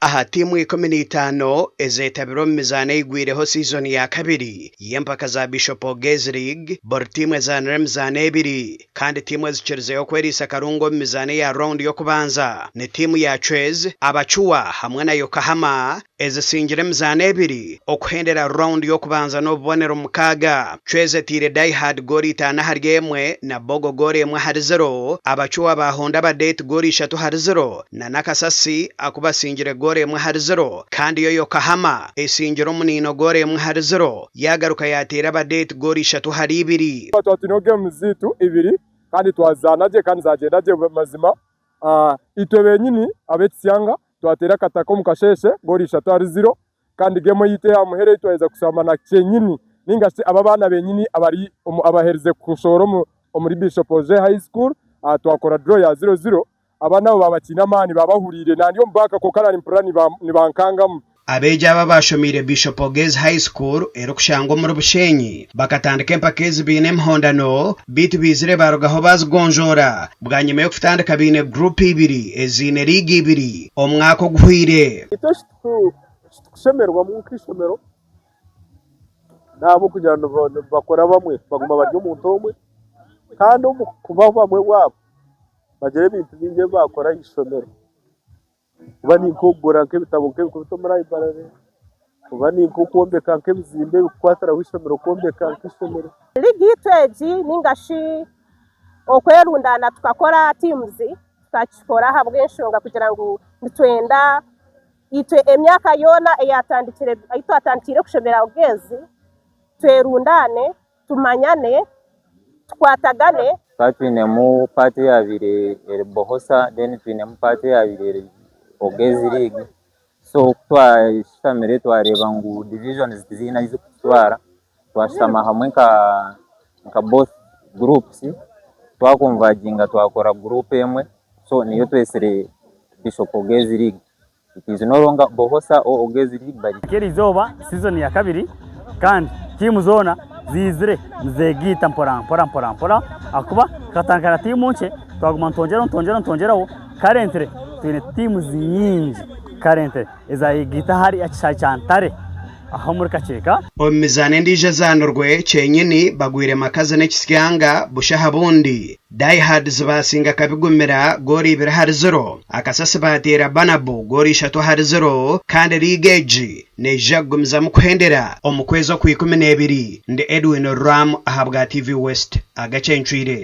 aha timu 15 ezetabiro mizane igwireho season ya kabiri yempaka za Bishop Ogezi League bor timu ezanire mizane ebiri kandi timu ezichirizeho kwerisa karungo mizane ya round yo kubanza ne timu ya Chwez Abachuwa hamwe na Yokohama ezisingire mizane ebiri okuhendera round yo kubanza no bonero mukaga. Chwez etire Die Hard gori 5 hari emwe na Bogo gori 1 hari 0. Abachuwa bahonda ba Date gori 3 hari 0 na Nakasasi akuba singire gori 1 hari 0 kandi yo Yokohama esingire munino gori 1 hari 0 yagaruka yatera ba Date gori 3 hari 2. Twatino game zitu ibiri kandi twazanaje kandi zagendaje mazima. Itwe nyini abetsianga twatera katako mukasheshe gori 3 hari 0 kandi game yite ya muhere tweza kusamana cyenyini ningase ababana benyini abari abahereze kushoro muri Bishop Ogezi High School twakora draw ya 0-0 abana bo babakina mani babahurire nandiyo mbaka ko karani imprani ni bankanga abeja babashomire Bishop Ogezi High School ero kushango muri Bushenyi bakatandika empakezi bine mhondano bitu bizire barogaho bazgonjora bwanyuma yo kutandika bine group ibiri ezine ligi ibiri omwako guhwire kushemerwa mu kishomero nabo kugira ngo bakora bamwe baguma baryo umuntu umwe kandi kuba bamwe wabo bagere bintu binge bakora ishomero bani kugura nke bitabo nke kubitomara ibarare bani kukombeka nke bizimbe kwatara wishomero kombeka nke ishomero ligi tweji ningashi okwerundana tukakora teams tukakora habwe nshonga kugira ngo nitwenda itwe emyaka yona eyatandikire kushomera Ogezi twerundane tumanyane twatagane twine mu party yabire Bohosa then twine mu party yabire Ogezi League so twashamire twareba ngo divisions zina izo kutwara twashama hamwe ka both groups twakonvaginga twakora group emwe so niyo twesere Bishop Ogezi League. It is no longer Bohosa or Ogezi League bari kerizoba season ya kabiri kandi timu zona zizire mzegita mpora akuba katankana timu nche twaguma ntongeraho karentre twine timu zinyinji karentre ezayigita hari achachantare aho muri kacheka omizane ndije zanurwe cyenyini bagwire makaze n'ekisyanga bushaha bundi Die Hard zibasinga kabigumira gori 2 hari 0 akasase batera Banabu gori 3 hari 0 kandi Ligeji nejagumiza mukuhendera omukwezo ku 12 ndi Edwin Ram ahabwa TV West agace ncwire